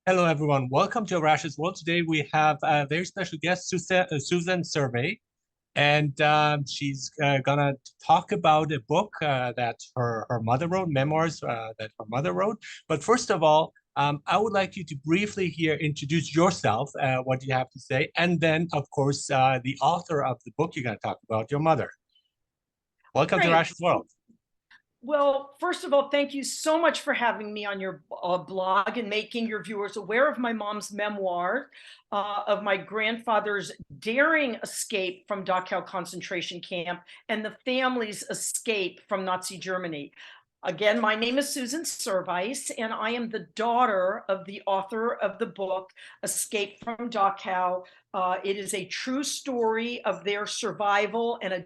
Hello, everyone. Welcome to Rash's World. Today we have a very special guest, Susan Servais, and she's gonna talk about a book that her mother wrote, memoirs that her mother wrote. But first of all, I would like you to briefly here introduce yourself, what you have to say, and then, of course, the author of the book you're going to talk about, your mother. Welcome to Great. Rash's World. Well, first of all, thank you so much for having me on your blog and making your viewers aware of my mom's memoir of my grandfather's daring escape from Dachau concentration camp and the family's escape from Nazi Germany. Again, my name is Susan Servais, and I am the daughter of the author of the book, Escape from Dachau. It is a true story of their survival and a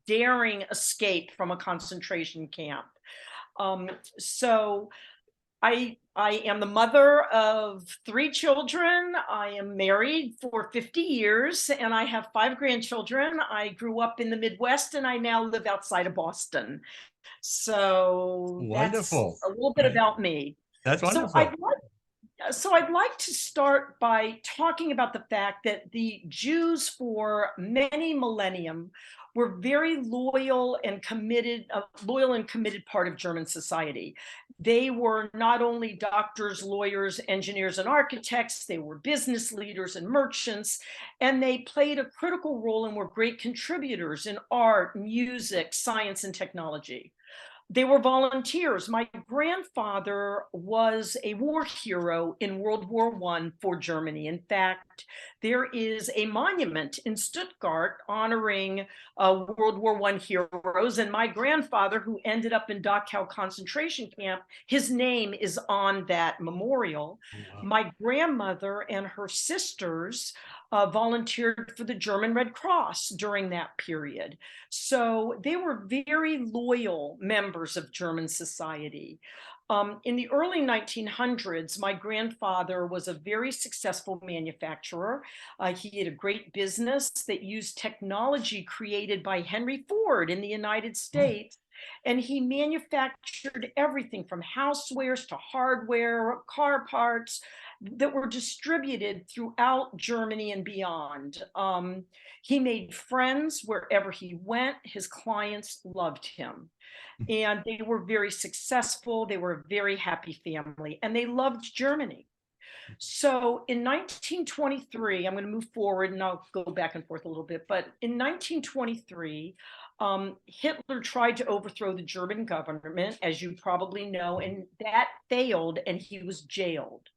daring escape from a concentration camp. So I am the mother of 3 children. I am married for 50 years and I have 5 grandchildren. I grew up in the Midwest and I now live outside of Boston. So that's Wonderful. a little bit about me. That's So wonderful. I'd like to start by talking about the fact that the Jews for many millennium were very loyal and committed, a loyal and committed part of German society. They were not only doctors, lawyers, engineers, and architects, they were business leaders and merchants, and they played a critical role and were great contributors in art, music, science, and technology. They were volunteers. My grandfather was a war hero in World War I for Germany. In fact, there is a monument in Stuttgart honoring World War I heroes. And my grandfather, who ended up in Dachau concentration camp, his name is on that memorial. Oh, wow. My grandmother and her sisters volunteered for the German Red Cross during that period. So they were very loyal members of German society. In the early 1900s, my grandfather was a very successful manufacturer. He had a great business that used technology created by Henry Ford in the United States. And he manufactured everything from housewares to hardware, car parts that were distributed throughout Germany and beyond. He made friends wherever he went. His clients loved him. And they were very successful. They were a very happy family, and they loved Germany. So in 1923, I'm going to move forward and I'll go back and forth a little bit, but in 1923, Hitler tried to overthrow the German government, as you probably know, and that failed and he was jailed.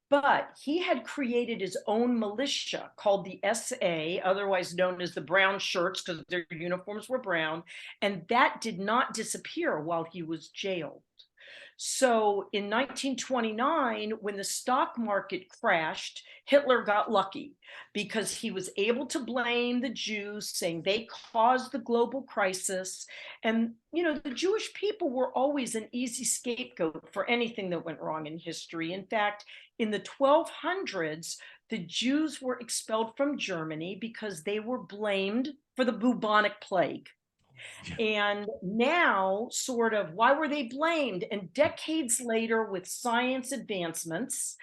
But he had created his own militia called the SA, otherwise known as the Brown Shirts, because their uniforms were brown, and that did not disappear while he was jailed. So in 1929, when the stock market crashed, Hitler got lucky because he was able to blame the Jews, saying they caused the global crisis. And, you know, the Jewish people were always an easy scapegoat for anything that went wrong in history. In fact, in the 1200s, the Jews were expelled from Germany because they were blamed for the bubonic plague. And now, sort of, why were they blamed? And decades later, with science advancements,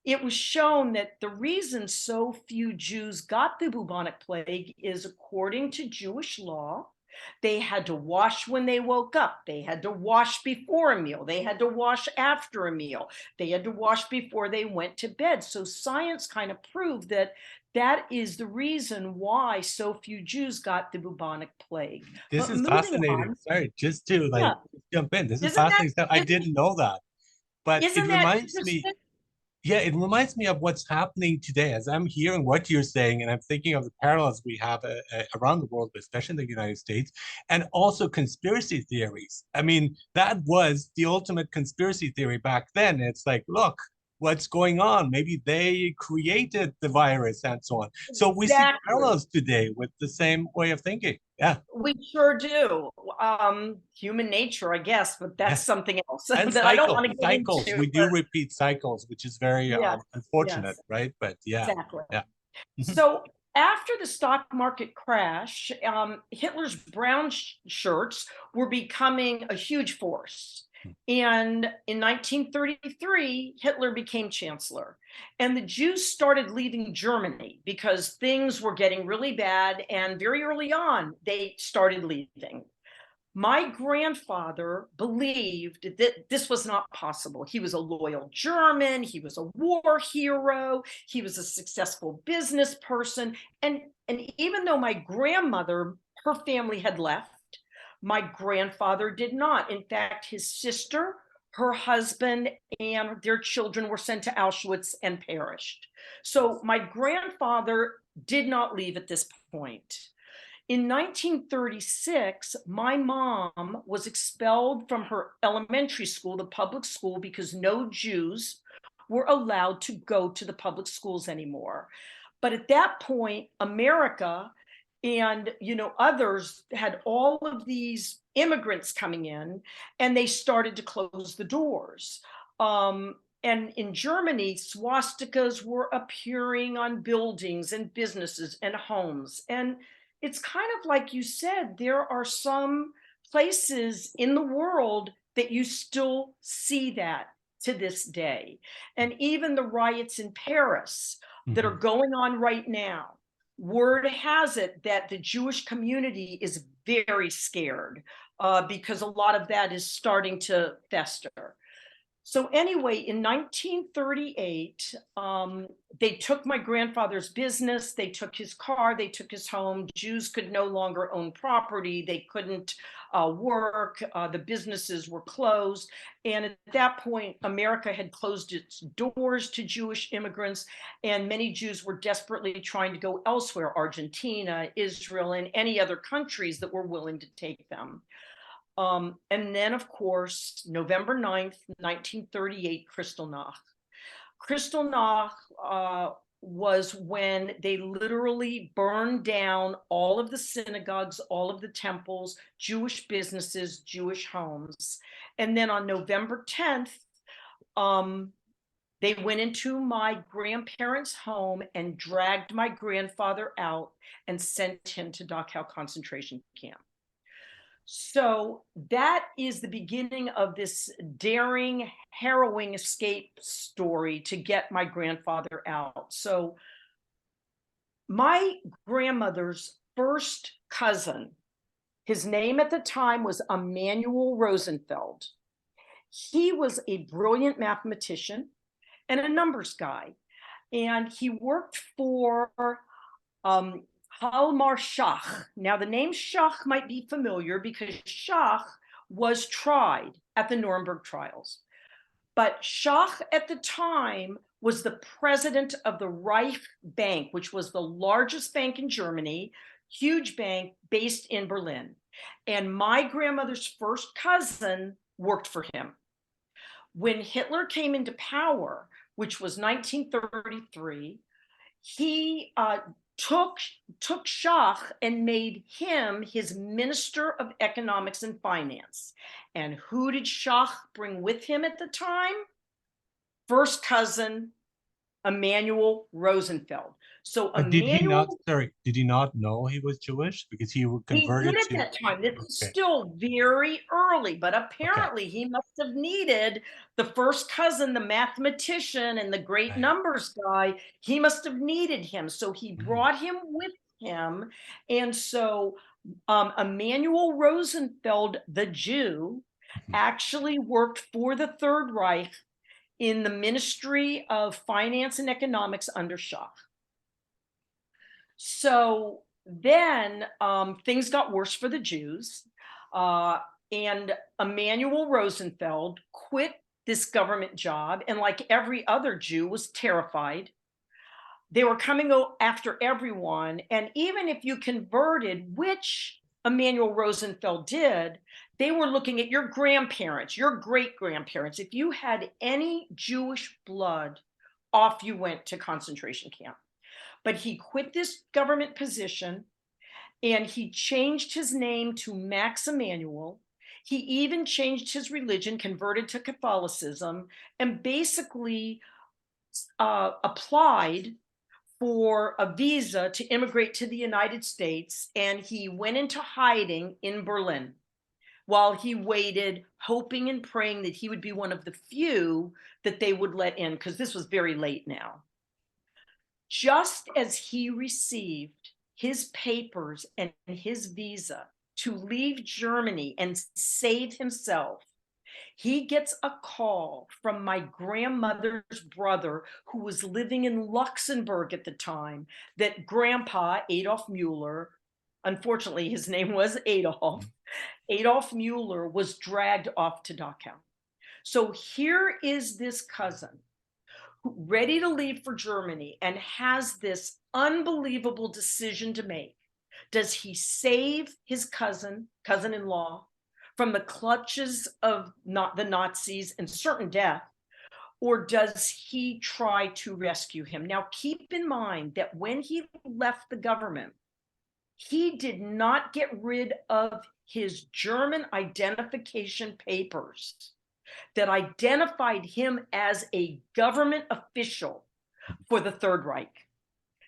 it was shown that the reason so few Jews got the bubonic plague is, according to Jewish law, they had to wash when they woke up. They had to wash before a meal. They had to wash after a meal. They had to wash before they went to bed. So science kind of proved that that is the reason why so few Jews got the bubonic plague. This But is moving fascinating. on, Sorry, just to yeah, jump in. This is isn't that fascinating stuff. I didn't know that, but it isn't that reminds me. interesting? Yeah, it reminds me of what's happening today as I'm hearing what you're saying, and I'm thinking of the parallels we have around the world, especially in the United States, and also conspiracy theories. I mean, that was the ultimate conspiracy theory back then. It's like, look, what's going on? Maybe they created the virus and so on. So we see Exactly. parallels today with the same way of thinking. Yeah, We sure do. Human nature, I guess, but yeah. that's something else And that I don't want to get cycles. into. We do But repeat cycles, which is very yes, unfortunate, yes, right? But yeah, exactly. yeah. So after the stock market crash, Hitler's brown shirts were becoming a huge force. And in 1933, Hitler became chancellor, and the Jews started leaving Germany because things were getting really bad. And very early on, they started leaving. My grandfather believed that this was not possible. He was a loyal German. He was a war hero. He was a successful business person. And even though my grandmother, her family had left, my grandfather did not. In fact, his sister, her husband, and their children were sent to Auschwitz and perished. So my grandfather did not leave at this point. In 1936, my mom was expelled from her elementary school, the public school, because no Jews were allowed to go to the public schools anymore. But at that point, America and others had all of these immigrants coming in, and they started to close the doors. And in Germany, swastikas were appearing on buildings and businesses and homes. And it's kind of like you said, there are some places in the world that you still see that to this day. And even the riots in Paris that are going on right now, word has it that the Jewish community is very scared because a lot of that is starting to fester. So anyway, in 1938, they took my grandfather's business, they took his car, they took his home. Jews could no longer own property, they couldn't work, the businesses were closed. And at that point, America had closed its doors to Jewish immigrants, and many Jews were desperately trying to go elsewhere, Argentina, Israel, and any other countries that were willing to take them. And then, of course, November 9th, 1938, Kristallnacht. Kristallnacht was when they literally burned down all of the synagogues, all of the temples, Jewish businesses, Jewish homes. And then on November 10th, they went into my grandparents' home and dragged my grandfather out and sent him to Dachau concentration camp. So that is the beginning of this daring, harrowing escape story to get my grandfather out. So my grandmother's first cousin, his name at the time was Emanuel Rosenfeld. He was a brilliant mathematician and a numbers guy. And he worked for Hjalmar Schacht. Now, the name Schacht might be familiar because Schacht was tried at the Nuremberg trials. But Schacht at the time was the president of the Reich Bank, which was the largest bank in Germany, huge bank based in Berlin. And my grandmother's first cousin worked for him. When Hitler came into power, which was 1933, he took Schacht and made him his Minister of Economics and Finance. And who did Schacht bring with him at the time? First cousin, Emanuel Rosenfeld. So Emanuel, did he not know he was Jewish because he converted he did at that time. This is still very early, but apparently he must have needed the first cousin, the mathematician and the great numbers guy. He must have needed him. So he brought him with him. And so Emanuel Rosenfeld, the Jew, actually worked for the Third Reich in the Ministry of Finance and Economics under Schacht. So then things got worse for the Jews, and Emanuel Rosenfeld quit this government job, and like every other Jew, was terrified. They were coming after everyone, and even if you converted, which Emanuel Rosenfeld did, they were looking at your grandparents, your great-grandparents. If you had any Jewish blood, off you went to concentration camp. But he quit this government position, and he changed his name to Max Emanuel. He even changed his religion, converted to Catholicism, and basically applied for a visa to immigrate to the United States. And he went into hiding in Berlin while he waited, hoping and praying that he would be one of the few that they would let in, because this was very late now. Just as he received his papers and his visa to leave Germany and save himself, he gets a call from my grandmother's brother, who was living in Luxembourg at the time, that Grandpa Adolf Mueller, unfortunately his name was Adolf Mueller, was dragged off to Dachau. So here is this cousin ready to leave for Germany and has this unbelievable decision to make. Does he save his cousin-in-law, from the clutches of the Nazis and certain death, or does he try to rescue him? Now, keep in mind that when he left the government, he did not get rid of his German identification papers that identified him as a government official for the Third Reich.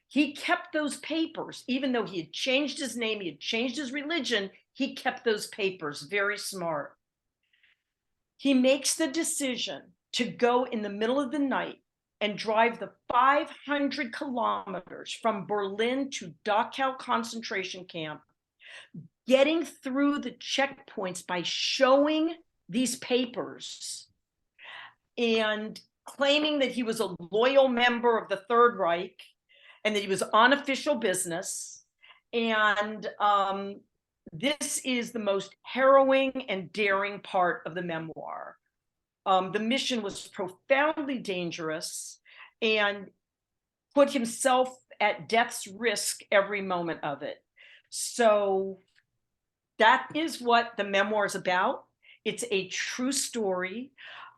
He kept those papers, even though he had changed his name, he had changed his religion, he kept those papers. Very smart. He makes the decision to go in the middle of the night and drive the 500 kilometers from Berlin to Dachau concentration camp, getting through the checkpoints by showing these papers and claiming that he was a loyal member of the Third Reich and that he was on official business. And this is the most harrowing and daring part of the memoir. The mission was profoundly dangerous and put himself at death's risk every moment of it. So that is what the memoir is about. It's a true story.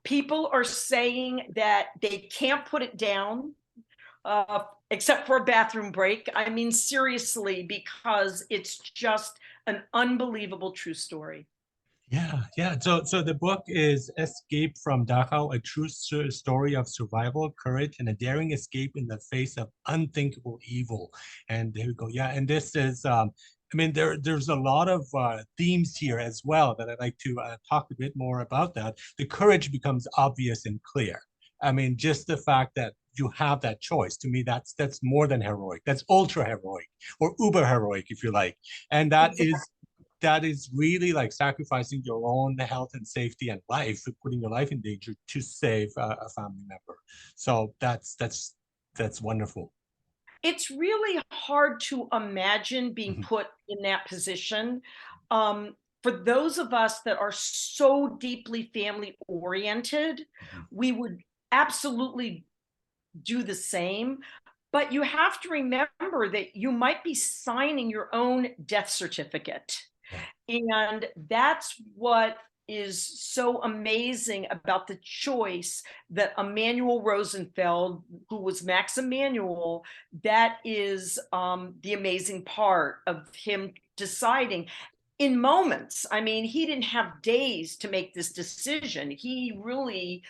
People are saying that they can't put it down, except for a bathroom break. I mean, seriously, because it's just an unbelievable true story. Yeah. So the book is Escape from Dachau, a true story of survival, courage, and a daring escape in the face of unthinkable evil. And there we go. Yeah, and this is, I mean, there's a lot of themes here as well that I'd like to talk a bit more about that. The courage becomes obvious and clear. I mean, just the fact that you have that choice, to me, that's more than heroic. That's ultra heroic or uber heroic, if you like. And that is really like sacrificing your own health and safety and life, putting your life in danger to save a family member. So that's wonderful. It's really hard to imagine being Mhm. put in that position. For those of us that are so deeply family oriented, Mhm. we would absolutely do the same. But you have to remember that you might be signing your own death certificate. Yeah. And that's what is so amazing about the choice that Emanuel Rosenfeld, who was Max Emanuel, that is the amazing part of him deciding in moments. I mean, he didn't have days to make this decision. He really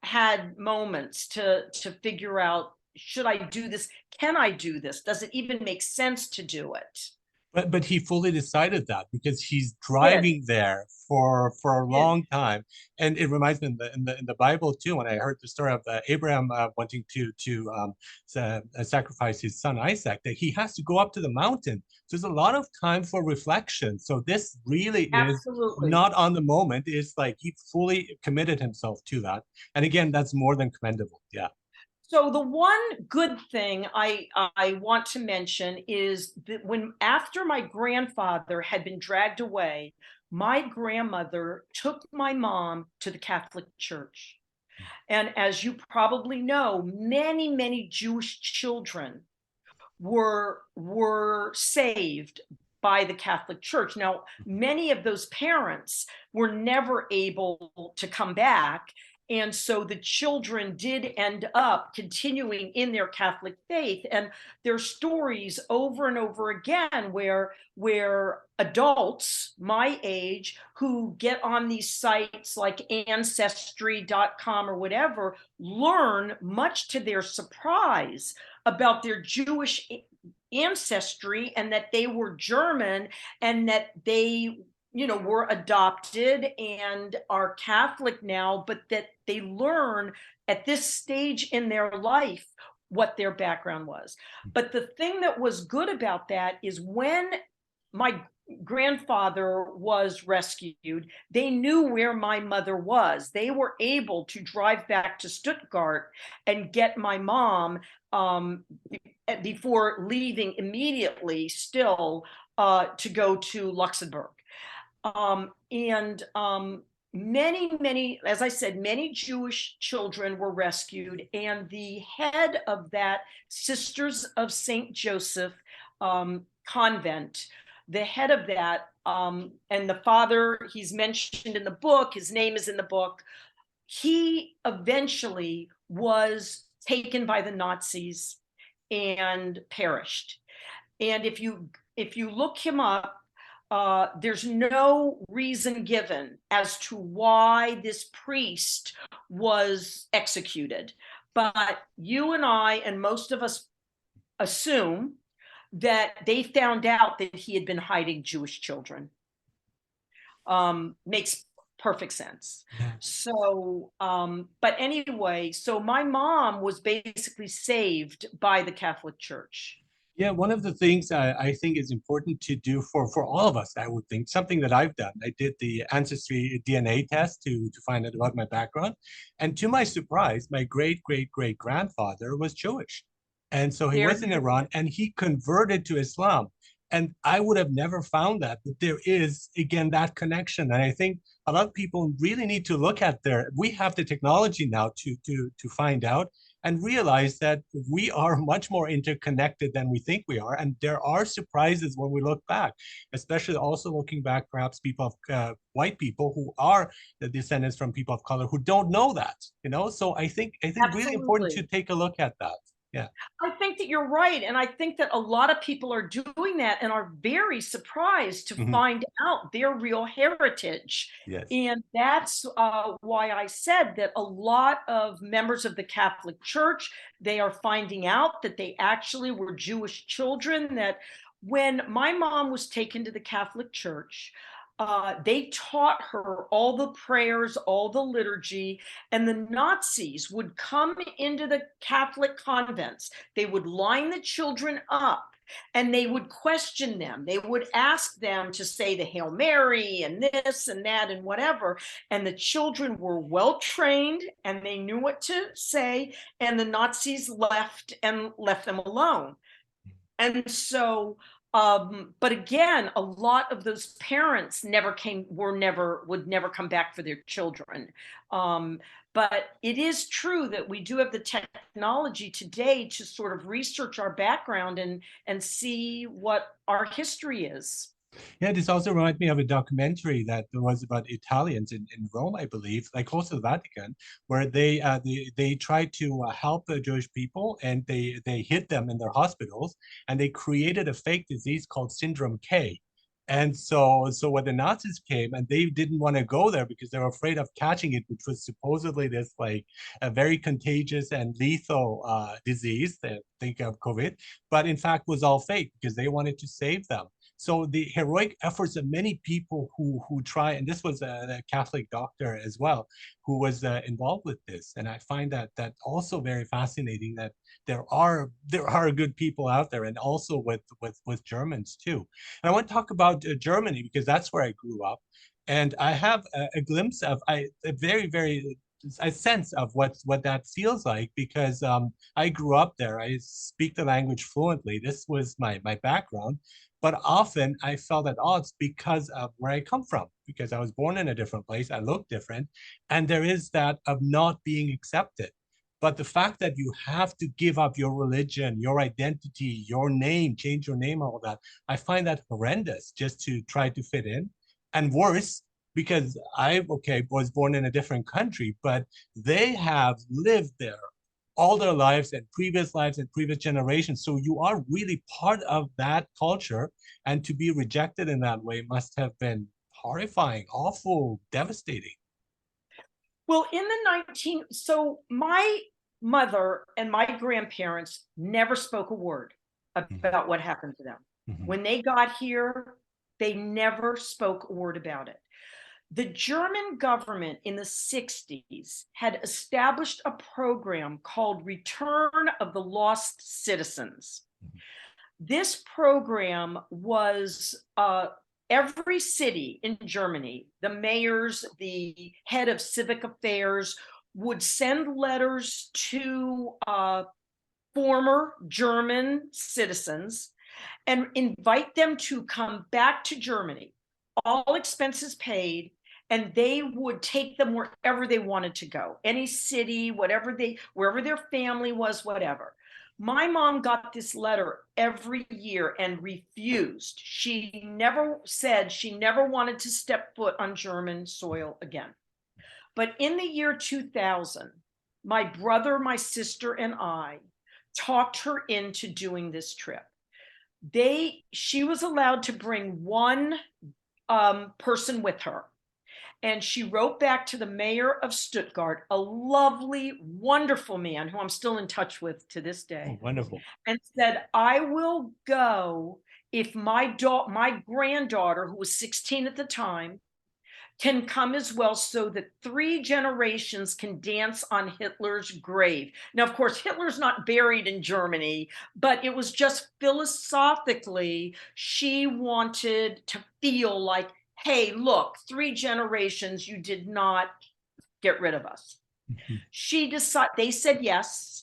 had moments to figure out, should I do this? Can I do this? Does it even make sense to do it? But he fully decided that because he's Did, driving there for a did. long time, and it reminds me in the Bible too. When I heard the story of Abraham wanting to sacrifice his son Isaac, that he has to go up to the mountain. So there's a lot of time for reflection. So this really is Absolutely. not on the moment. It's like he fully committed himself to that, and again, that's more than commendable. Yeah. So the one good thing I want to mention is that when after my grandfather had been dragged away, my grandmother took my mom to the Catholic Church. And as you probably know, many Jewish children were saved by the Catholic Church. Now, many of those parents were never able to come back. And so the children did end up continuing in their Catholic faith. And there are stories over and over again where adults my age who get on these sites like ancestry.com or whatever learn, much to their surprise, about their Jewish ancestry and that they were German and that they were adopted and are Catholic now, but that they learn at this stage in their life what their background was. But the thing that was good about that is when my grandfather was rescued, they knew where my mother was. They were able to drive back to Stuttgart and get my mom before leaving immediately still to go to Luxembourg. And many, as I said, many Jewish children were rescued, and the head of that Sisters of St. Joseph convent, the head of that, and the father, he's mentioned in the book, his name is in the book, he eventually was taken by the Nazis and perished. And if you look him up, there's no reason given as to why this priest was executed. But you and I, and most of us, assume that they found out that he had been hiding Jewish children. Makes perfect sense. Yeah. So, but anyway, so my mom was basically saved by the Catholic Church. Yeah, one of the things I think is important to do for all of us, I would think, something that I've done. I did the ancestry DNA test to find out about my background. And to my surprise, my great grandfather was Jewish. And so he There was in Iran and he converted to Islam. And I would have never found that, but there is, again, that connection. And I think a lot of people really need to look at we have the technology now to find out and realize that we are much more interconnected than we think we are. And there are surprises when we look back, especially also looking back, perhaps people of white people who are the descendants from people of color who don't know that, So I think really important to Absolutely. take a look at that. Yeah. I think that you're right. And I think that a lot of people are doing that and are very surprised to Mhm. find out their real heritage. Yes. And that's why I said that a lot of members of the Catholic Church, they are finding out that they actually were Jewish children, that when my mom was taken to the Catholic Church, they taught her all the prayers, all the liturgy, and the Nazis would come into the Catholic convents. They would line the children up and they would question them. They would ask them to say the Hail Mary and this and that and whatever. And the children were well trained and they knew what to say. And the Nazis left them alone. And so, but again, a lot of those parents would never come back for their children. But it is true that we do have the technology today to sort of research our background and see what our history is. Yeah, this also reminds me of a documentary that was about Italians in Rome, I believe, like close to the Vatican, where they tried to help the Jewish people and they hid them in their hospitals and they created a fake disease called Syndrome K. And so when the Nazis came and they didn't want to go there because they were afraid of catching it, which was supposedly this like a very contagious and lethal disease, that think of COVID, but in fact was all fake because they wanted to save them. So the heroic efforts of many people who try, and this was a Catholic doctor as well, who was involved with this, and I find that also very fascinating that there are good people out there, and also with Germans too. And I want to talk about Germany because that's where I grew up, and I have a glimpse of a very a sense of what that feels like because I grew up there. I speak the language fluently. This was my background, but often I felt at odds because of where I come from, because I was born in a different place, I look different, and there is that of not being accepted. But the fact that you have to give up your religion, your identity, your name, change your name, all that, I find that horrendous just to try to fit in. And worse, because was born in a different country, but they have lived there all their lives and previous generations. So you are really part of that culture. And to be rejected in that way must have been horrifying, awful, devastating. Well, so my mother and my grandparents never spoke a word Mhm. about what happened to them. Mhm. When they got here, They never spoke a word about it. The German government in the 60s had established a program called Return of the Lost Citizens. This program was every city in Germany, the mayors, the head of civic affairs would send letters to former German citizens and invite them to come back to Germany, all expenses paid, and they would take them wherever they wanted to go, any city, wherever their family was, whatever. My mom got this letter every year and refused. She never said she never wanted to step foot on German soil again. But in the year 2000, my brother, my sister, and I talked her into doing this trip. She was allowed to bring one person with her. And she wrote back to the mayor of Stuttgart, a lovely, wonderful man who I'm still in touch with to this day. Oh, wonderful. And said, I will go if my granddaughter, who was 16 at the time, can come as well, so that 3 generations can dance on Hitler's grave. Now, of course, Hitler's not buried in Germany, but it was just philosophically, she wanted to feel like, hey, look, 3 generations, you did not get rid of us. They said yes.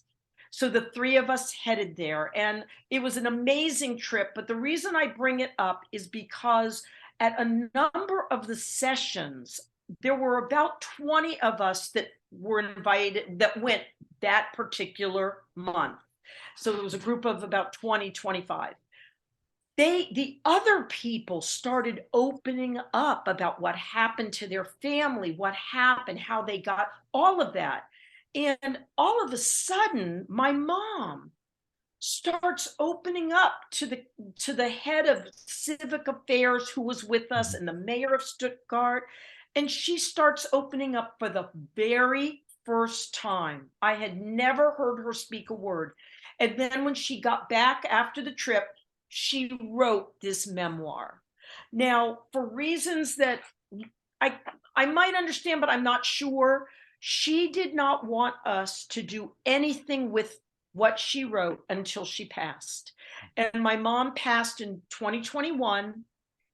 So the 3 of us headed there, and it was an amazing trip. But the reason I bring it up is because at a number of the sessions, there were about 20 of us that were invited, that went that particular month. So it was a group of about 20, 25. The other people started opening up about what happened to their family, what happened, how they got all of that. And all of a sudden, my mom starts opening up to the head of civic affairs who was with us and the mayor of Stuttgart. And she starts opening up for the very first time. I had never heard her speak a word. And then when she got back after the trip, she wrote this memoir. Now, for reasons that I might understand, but I'm not sure, she did not want us to do anything with what she wrote until she passed. And my mom passed in 2021,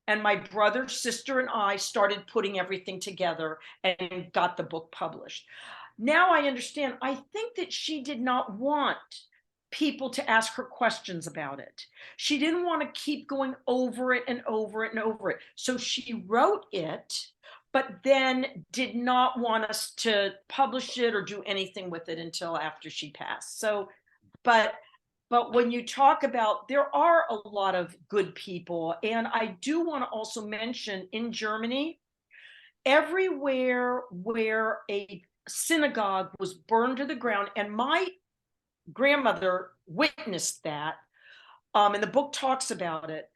and my brother, sister, and I started putting everything together and got the book published. Now I understand. I think that she did not want people to ask her questions about it. She didn't want to keep going over it and over it and over it. So she wrote it, but then did not want us to publish it or do anything with it until after she passed. So, but when you talk about, there are a lot of good people. And I do want to also mention, in Germany, everywhere where a synagogue was burned to the ground, and my grandmother witnessed that, and the book talks about it,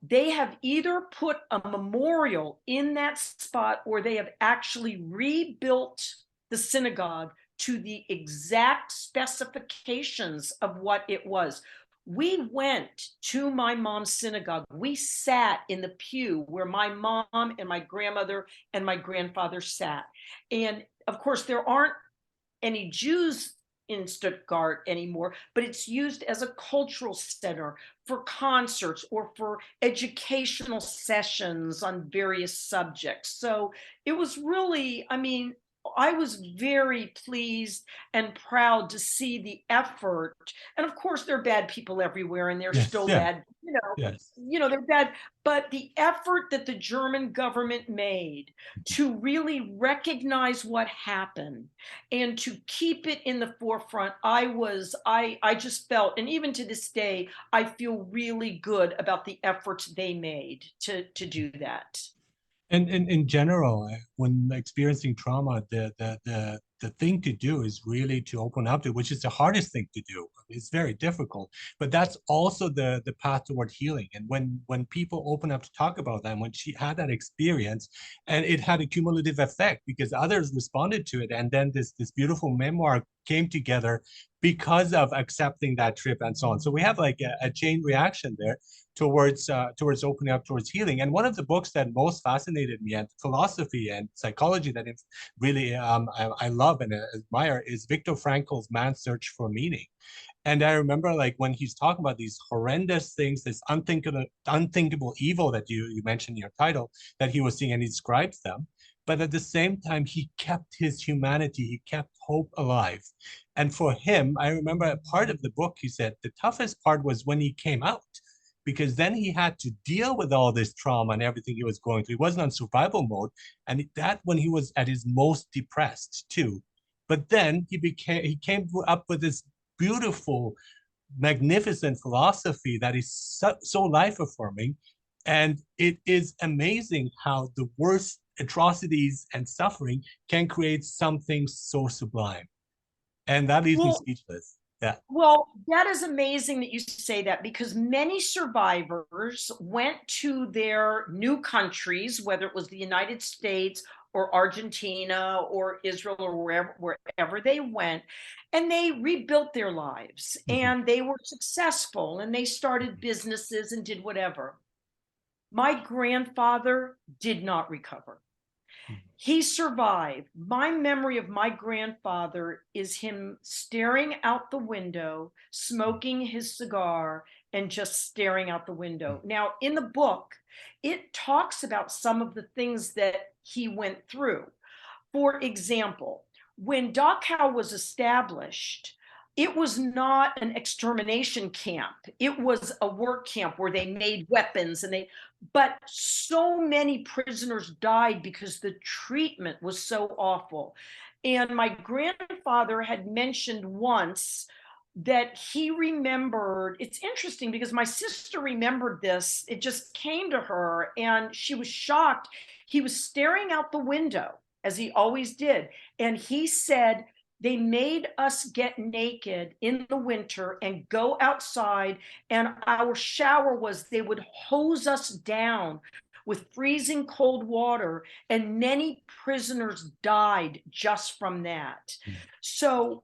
they have either put a memorial in that spot, or they have actually rebuilt the synagogue to the exact specifications of what it was. We went to my mom's synagogue. We sat in the pew where my mom and my grandmother and my grandfather sat. And of course, there aren't any Jews in Stuttgart anymore, but it's used as a cultural center for concerts or for educational sessions on various subjects. So it was really, I mean, I was very pleased and proud to see the effort. And of course, there are bad people everywhere, and they're still bad. They're bad. But the effort that the German government made to really recognize what happened and to keep it in the forefront, I just felt, and even to this day, I feel really good about the efforts they made to do that. And in general, when experiencing trauma, the thing to do is really to open up to, which is the hardest thing to do. It's very difficult, but that's also the path toward healing. And when people open up to talk about that, and when she had that experience, and it had a cumulative effect because others responded to it, and then this beautiful memoir came together because of accepting that trip and so on. So we have like a chain reaction there towards opening up towards healing. And one of the books that most fascinated me, and philosophy and psychology that really I love and admire, is Viktor Frankl's Man's Search for Meaning. And I remember like when he's talking about these horrendous things, this unthinkable evil that you mentioned in your title, that he was seeing, and he describes them. But at the same time, he kept his humanity, he kept hope alive. And for him, I remember a part of the book, he said the toughest part was when he came out, because then he had to deal with all this trauma and everything he was going through. He wasn't on survival mode. And that when he was at his most depressed too. But then he came up with this beautiful, magnificent philosophy that is so life affirming. And it is amazing how the worst atrocities and suffering can create something so sublime. And that leaves me speechless. Yeah. Well, that is amazing that you say that, because many survivors went to their new countries, whether it was the United States or Argentina or Israel or wherever they went, and they rebuilt their lives, and they were successful, and they started businesses and did whatever. My grandfather did not recover. He survived. My memory of my grandfather is him staring out the window, smoking his cigar, and just staring out the window. Now, in the book, it talks about some of the things that he went through. For example, when Dachau was established, it was not an extermination camp. It was a work camp where they made weapons, but so many prisoners died because the treatment was so awful. And my grandfather had mentioned once that he remembered, it's interesting because my sister remembered this, it just came to her and she was shocked. He was staring out the window, as he always did, and he said, they made us get naked in the winter and go outside, and our shower was they would hose us down with freezing cold water, and many prisoners died just from that. So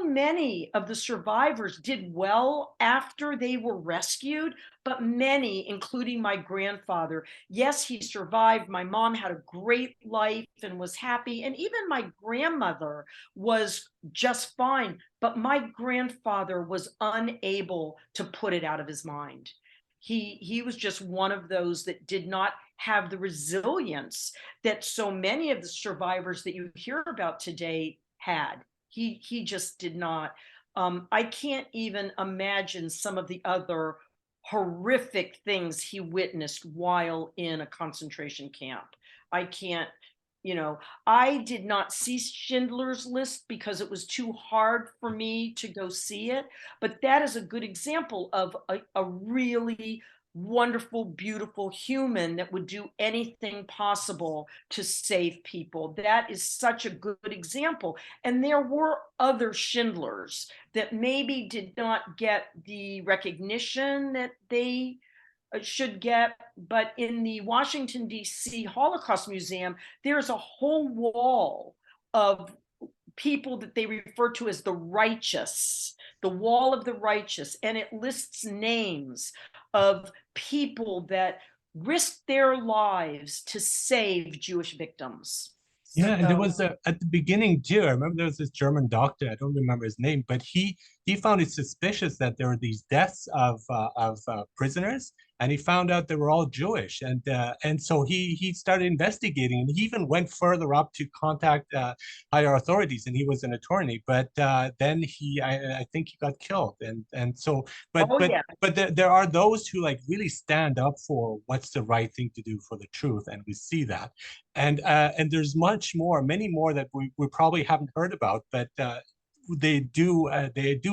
many of the survivors did well after they were rescued, but many, including my grandfather, yes, he survived. My mom had a great life and was happy. And even my grandmother was just fine. But my grandfather was unable to put it out of his mind. He was just one of those that did not have the resilience that so many of the survivors that you hear about today had. He just did not. I can't even imagine some of the other horrific things he witnessed while in a concentration camp. I can't, I did not see Schindler's List because it was too hard for me to go see it. But that is a good example of a really wonderful, beautiful human that would do anything possible to save people. That is such a good example. And there were other Schindlers that maybe did not get the recognition that they should get, but in the Washington, D.C. Holocaust Museum, there's a whole wall of people that they refer to as the righteous, the wall of the righteous, and it lists names of people that risked their lives to save Jewish victims. Yeah, and there was at the beginning too. I remember there was this German doctor. I don't remember his name, but he found it suspicious that there were these deaths of prisoners, and he found out they were all Jewish, and so he started investigating, and he even went further up to contact higher authorities, and he was an attorney, but then I think he got killed, and so yeah. but there are those who like really stand up for what's the right thing to do for the truth, and we see that. And there's many more that we probably haven't heard about, but they do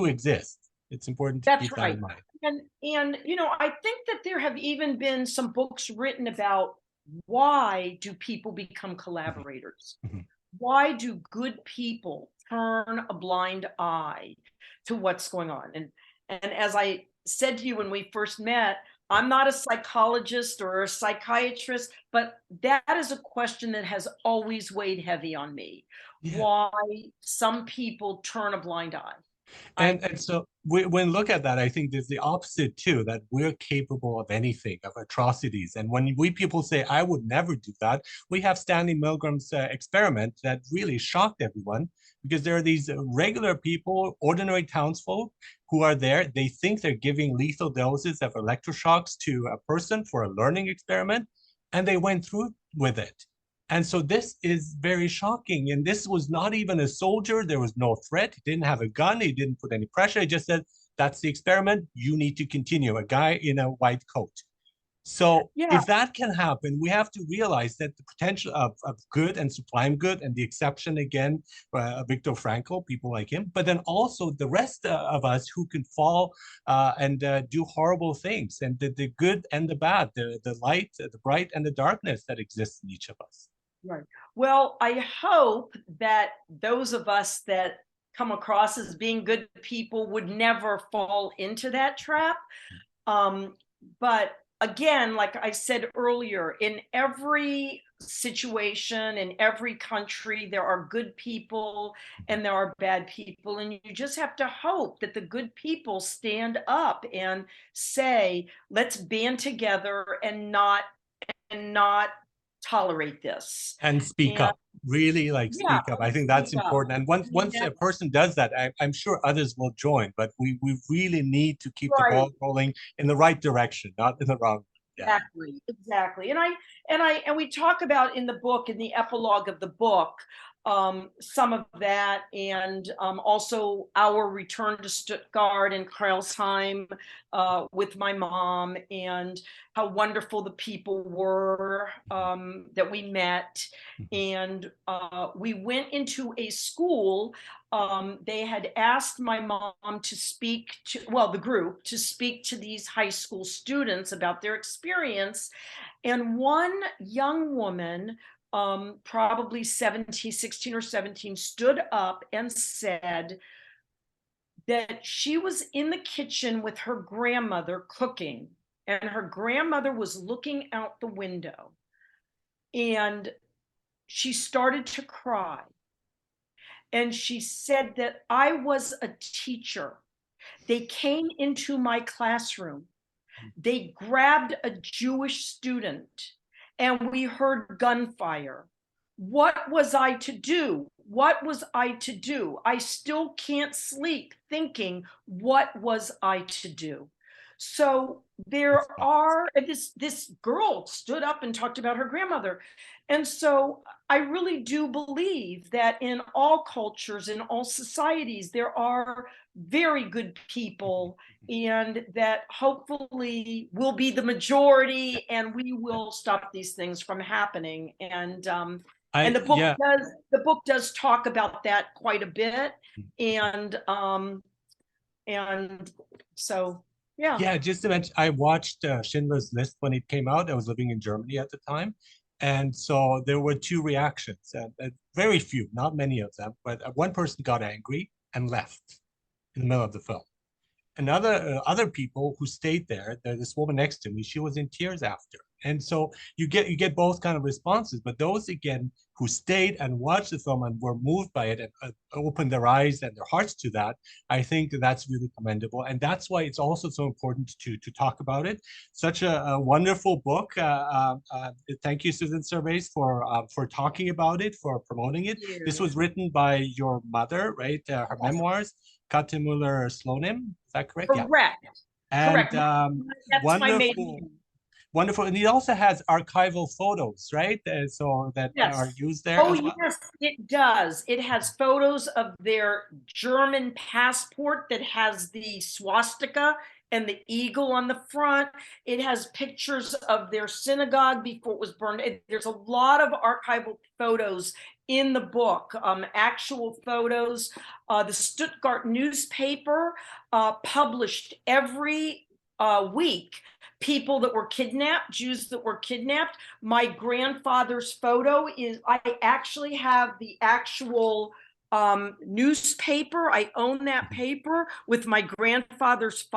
exist. It's important to keep that in mind. And I think that there have even been some books written about why do people become collaborators? Why do good people turn a blind eye to what's going on? And as I said to you when we first met, I'm not a psychologist or a psychiatrist, but that is a question that has always weighed heavy on me. Yeah. Why some people turn a blind eye. And so when look at that, I think there's the opposite too, that we're capable of anything, of atrocities. And when we people say, I would never do that, we have Stanley Milgram's experiment that really shocked everyone, because there are these regular people, ordinary townsfolk, who are there. They think they're giving lethal doses of electroshocks to a person for a learning experiment, and they went through with it. And so this is very shocking. And this was not even a soldier. There was no threat. He didn't have a gun. He didn't put any pressure. He just said, that's the experiment. You need to continue. A guy in a white coat. So Yeah, if that can happen, we have to realize that the potential of good and sublime good, and the exception again, Viktor Frankl, people like him, but then also the rest of us who can fall and do horrible things, and the good and the bad, the light, the bright and the darkness that exists in each of us. right. Well, I hope that those of us that come across as being good people would never fall into that trap. But again, like I said earlier, in every situation, in every country, there are good people and there are bad people. And you just have to hope that the good people stand up and say, let's band together and not tolerate this. And speak And up, really, like, yeah, speak up. I think speak that's up. important. And once Yeah, a person does that, I'm sure others will join, but we really need to keep the right. ball rolling in the right direction, not in the wrong. Yeah. Exactly, exactly. And we talk about in the book, in the epilogue of the book, some of that, and also our return to Stuttgart and Kreilsheim with my mom, and how wonderful the people were that we met. And we went into a school. They had asked my mom to speak to, well, the group to speak to these high school students about their experience. And one young woman, probably 17, 16 or 17, stood up and said that she was in the kitchen with her grandmother cooking, and her grandmother was looking out the window, and she started to cry. And she said that I was a teacher. They came into my classroom. They grabbed a Jewish student, and we heard gunfire. What was I to do? What was I to do? I still can't sleep thinking, what was I to do? So there are, this girl stood up and talked about her grandmother. And so I really do believe that in all cultures, in all societies, there are very good people, and that hopefully will be the majority, and we will stop these things from happening. And I yeah. the book does talk about that quite a bit. And so yeah. Yeah, just to mention, I watched Schindler's List when it came out. I was living in Germany at the time. And so there were two reactions, very few, not many of them, but one person got angry and left in the middle of the film. Another other people who stayed there, this woman next to me, she was in tears after. And so you get both kind of responses, but those again who stayed and watched the film and were moved by it and opened their eyes and their hearts to that, I think that's really commendable. And that's why it's also so important to talk about it. Such a wonderful book. Thank you, Susan Servais, for talking about it, for promoting it. Thank This you. was written by your mother, right? Her Yes. memoirs. Kathe Mueller Slonim, is that correct? Yeah. Correct. And Correct. That's my maiden wonderful, name. wonderful. And he also has archival photos, right? So that are Yes. used there Oh, as well. yes, it does. It has photos of their German passport that has the swastika and the eagle on the front. It has pictures of their synagogue before it was burned. There's a lot of archival photos in the book, actual photos. The Stuttgart newspaper published every week people that were kidnapped, Jews that were kidnapped. My grandfather's photo is, I actually have the actual newspaper. I own that paper with my grandfather's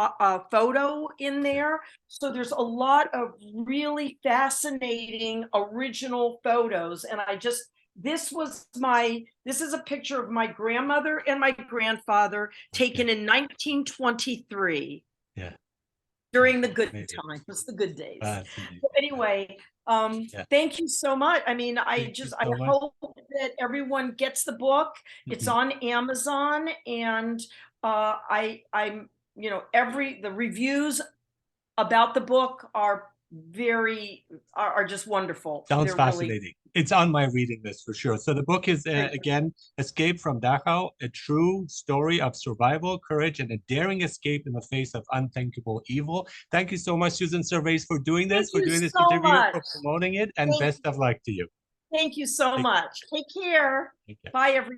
photo in there. So there's a lot of really fascinating original photos. And I just this is a picture of my grandmother and my grandfather taken in 1923. Yeah. During the good Maybe. times, the good days. Indeed. So anyway, thank you so much. I mean, I hope that everyone gets the book. It's on Amazon, and I'm, you know, the reviews about the book are just wonderful. Sounds fascinating. It's on my reading list for sure. So the book is, again, Escape from Dachau, a true story of survival, courage, and a daring escape in the face of unthinkable evil. Thank you so much, Susan Servais, for doing this, interview, for promoting it, and best of luck to you. Thank you so much. Take care. Bye, everybody.